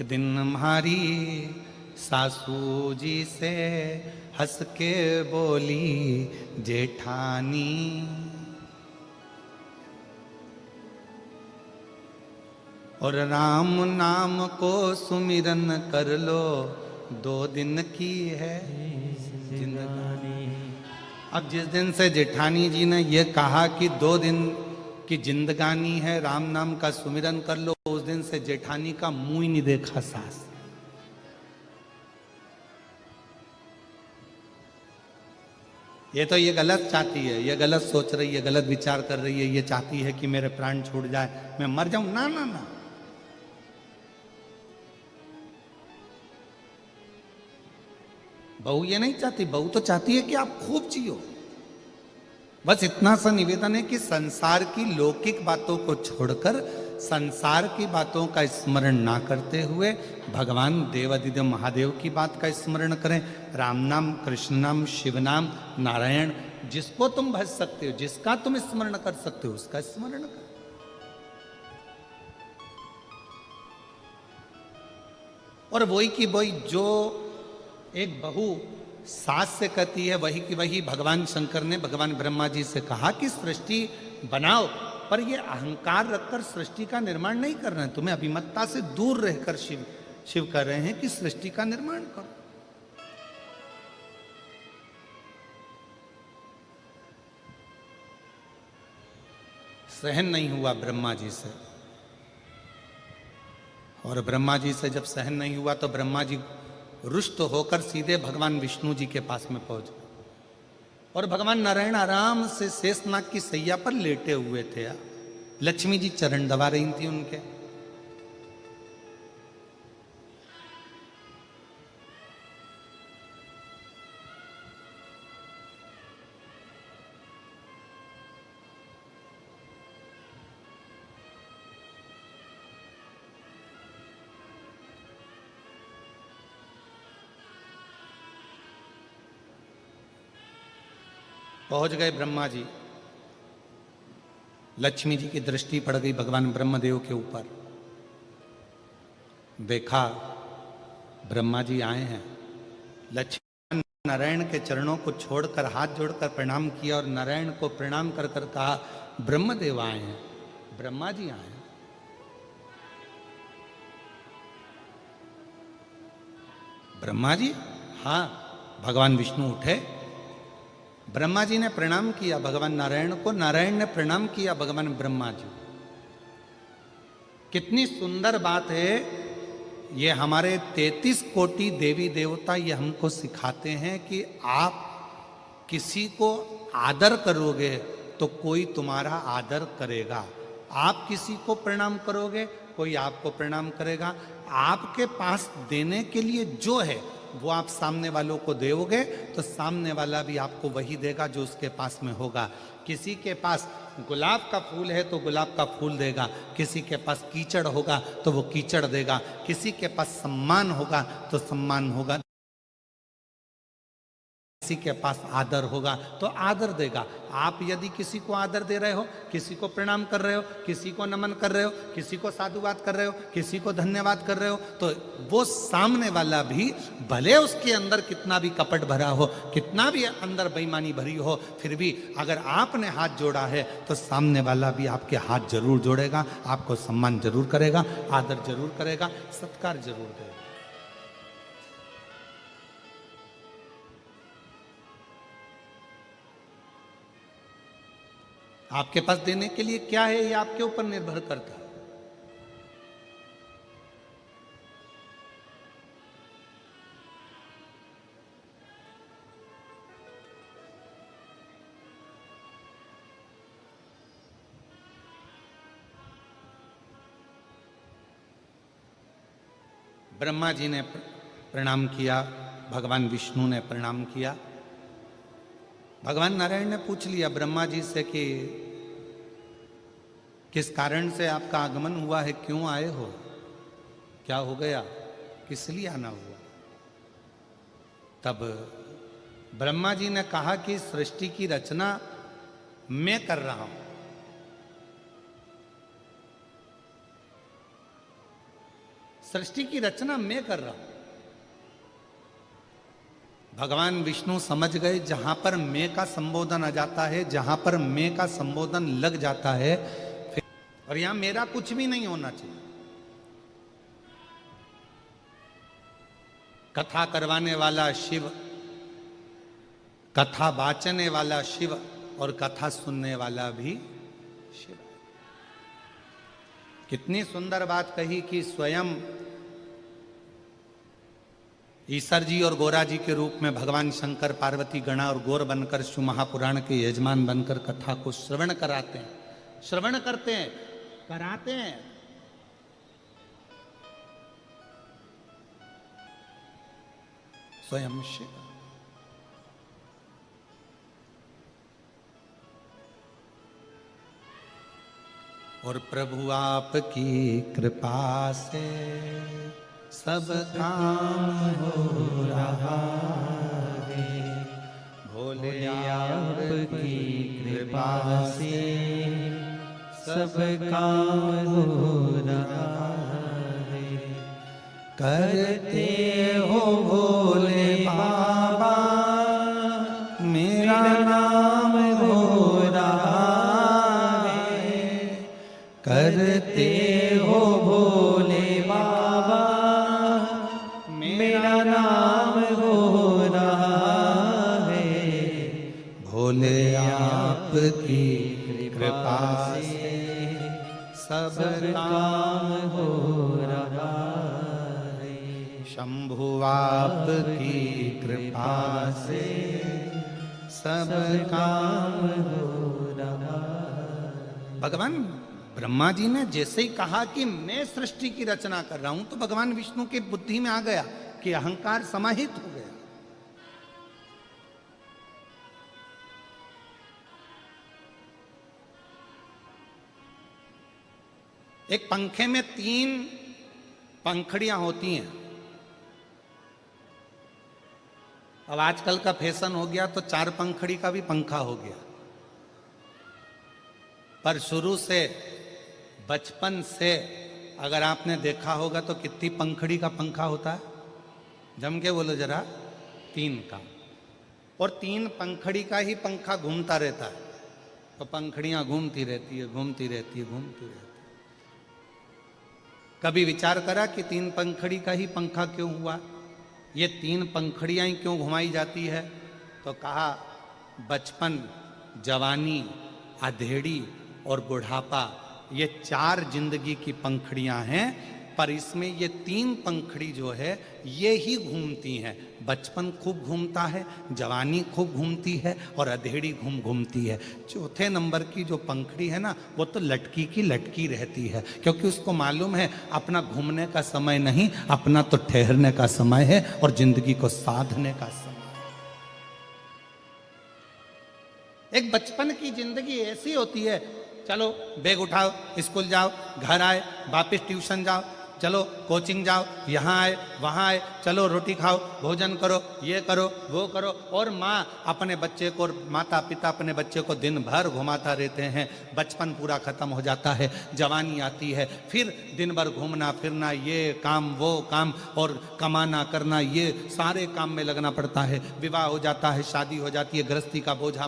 एक दिन हमारी सासू जी से हंस के बोली जेठानी, और राम नाम को सुमिरन कर लो, 2 दिन की है जिंदगानी। अब जिस दिन से जेठानी जी ने ये कहा कि 2 दिन की जिंदगानी है, राम नाम का सुमिरन कर लो, उस दिन से जेठानी का मुंह ही नहीं देखा सास। ये तो ये गलत चाहती है, ये गलत सोच रही है, गलत विचार कर रही है, ये चाहती है कि मेरे प्राण छूट जाए, मैं मर जाऊं। ना ना ना, बहू ये नहीं चाहती, बहू तो चाहती है कि आप खूब जियो। बस इतना सा निवेदन है कि संसार की लौकिक बातों को छोड़कर, संसार की बातों का स्मरण ना करते हुए भगवान देवादिदेव महादेव की बात का स्मरण करें। राम नाम, कृष्ण नाम, शिव नाम, नारायण, जिसको तुम भज सकते हो, जिसका तुम स्मरण कर सकते हो, उसका स्मरण करो। और वही की वही जो एक बहू सास से कहती है, वही की वही भगवान शंकर ने भगवान ब्रह्मा जी से कहा कि सृष्टि बनाओ, पर ये अहंकार रखकर सृष्टि का निर्माण नहीं करना है। तुम्हें अभिमतता से दूर रहकर शिव कह रहे हैं कि सृष्टि का निर्माण करो। सहन नहीं हुआ ब्रह्मा जी से, और ब्रह्मा जी से जब सहन नहीं हुआ तो ब्रह्मा जी रुष्ट होकर सीधे भगवान विष्णु जी के पास में पहुंच गए, और भगवान नारायण आराम से शेषनाग की सैया पर लेटे हुए थे। लक्ष्मी जी चरण दबा रही थी उनके। पहुंच गए ब्रह्मा जी, लक्ष्मी जी की दृष्टि पड़ गई भगवान ब्रह्मदेव के ऊपर। देखा ब्रह्मा जी आए हैं, लक्ष्मी नारायण के चरणों को छोड़कर हाथ जोड़कर प्रणाम किया, और नारायण को प्रणाम कर कर कहा ब्रह्मदेव आए हैं, ब्रह्मा जी आए हैं। ब्रह्मा जी? हाँ। भगवान विष्णु उठे, ब्रह्मा जी ने प्रणाम किया भगवान नारायण को, नारायण ने प्रणाम किया भगवान ब्रह्मा जी। कितनी सुंदर बात है, ये हमारे 33 कोटि देवी देवता ये हमको सिखाते हैं कि आप किसी को आदर करोगे तो कोई तुम्हारा आदर करेगा। आप किसी को प्रणाम करोगे, कोई आपको प्रणाम करेगा। आपके पास देने के लिए जो है वो आप सामने वालों को दोगे तो सामने वाला भी आपको वही देगा जो उसके पास में होगा। किसी के पास गुलाब का फूल है तो गुलाब का फूल देगा, किसी के पास कीचड़ होगा तो वो कीचड़ देगा, किसी के पास सम्मान होगा तो सम्मान होगा, किसी के पास आदर होगा तो आदर देगा। आप यदि किसी को आदर दे रहे हो, किसी को प्रणाम कर रहे हो, किसी को नमन कर रहे हो, किसी को साधुवाद कर रहे हो, किसी को धन्यवाद कर रहे हो, तो वो सामने वाला भी, भले उसके अंदर कितना भी कपट भरा हो, कितना भी अंदर बेईमानी भरी हो, फिर भी अगर आपने हाथ जोड़ा है तो सामने वाला भी आपके हाथ जरूर जोड़ेगा, आपको सम्मान जरूर करेगा, आदर जरूर करेगा, सत्कार जरूर देगा। आपके पास देने के लिए क्या है ये आपके ऊपर निर्भर करता है। ब्रह्मा जी ने प्रणाम किया, भगवान विष्णु ने प्रणाम किया। भगवान नारायण ने पूछ लिया ब्रह्मा जी से कि किस कारण से आपका आगमन हुआ है, क्यों आए हो, क्या हो गया, किस लिए आना हुआ। तब ब्रह्मा जी ने कहा कि सृष्टि की रचना मैं कर रहा हूं, सृष्टि की रचना मैं कर रहा हूं। भगवान विष्णु समझ गए जहां पर मैं का संबोधन आ जाता है, जहां पर मैं का संबोधन लग जाता है, फिर और यहां मेरा कुछ भी नहीं होना चाहिए। कथा करवाने वाला शिव, कथा वाचने वाला शिव और कथा सुनने वाला भी शिव। कितनी सुंदर बात कही कि स्वयं ईश्वर जी और गोरा जी के रूप में भगवान शंकर पार्वती गणा और गौर बनकर शिव महापुराण के यजमान बनकर कथा को श्रवण कराते हैं, श्रवण करते हैं, कराते हैं। स्वयं शिव। और प्रभु आपकी कृपा से सब काम हो रहा है, भोले आपकी कृपा से सब काम हो रहा है। करते हो भोले बाबा मेरा नाम हो रहा है, करते हो भोले बाबा मेरा नाम हो रहा है। भोले आपकी कृपा से सब काम हो रहा है। शंभु आपकी कृपा से सब काम हो रहा है। भगवान ब्रह्मा जी ने जैसे ही कहा कि मैं सृष्टि की रचना कर रहा हूं, तो भगवान विष्णु की बुद्धि में आ गया कि अहंकार समाहित हो गया। एक पंखे में 3 पंखड़ियां होती हैं। अब आजकल का फैशन हो गया तो 4 पंखड़ी का भी पंखा हो गया, पर शुरू से बचपन से अगर आपने देखा होगा तो कितनी पंखड़ी का पंखा होता है? जम के बोलो जरा। 3 का। और 3 पंखड़ी का ही पंखा घूमता रहता है, तो पंखड़ियां घूमती रहती है, घूमती रहती है, घूमती रहती है। कभी विचार करा कि 3 पंखड़ी का ही पंखा क्यों हुआ? ये 3 पंखड़ियां ही क्यों घुमाई जाती है? तो कहा बचपन, जवानी, अधेड़ी और बुढ़ापा, ये 4 जिंदगी की पंखड़ियां हैं, पर इसमें ये 3 पंखड़ी जो है ये ही घूमती हैं। बचपन खूब घूमता है, जवानी खूब घूमती है और अधेड़ी घूमती है। चौथे नंबर की जो पंखड़ी है ना, वो तो लटकी की लटकी रहती है, क्योंकि उसको मालूम है अपना घूमने का समय नहीं, अपना तो ठहरने का समय है और जिंदगी को साधने का समय। एक बचपन की जिंदगी ऐसी होती है, चलो बैग उठाओ, स्कूल जाओ, घर आए, वापस ट्यूशन जाओ, चलो कोचिंग जाओ, यहाँ आए वहाँ आए, चलो रोटी खाओ, भोजन करो, ये करो वो करो। और माँ अपने बच्चे को, माता पिता अपने बच्चे को दिन भर घुमाता रहते हैं। बचपन पूरा खत्म हो जाता है, जवानी आती है, फिर दिन भर घूमना फिरना, ये काम वो काम और कमाना करना, ये सारे काम में लगना पड़ता है। विवाह हो जाता है, शादी हो जाती है, गृहस्थी का बोझा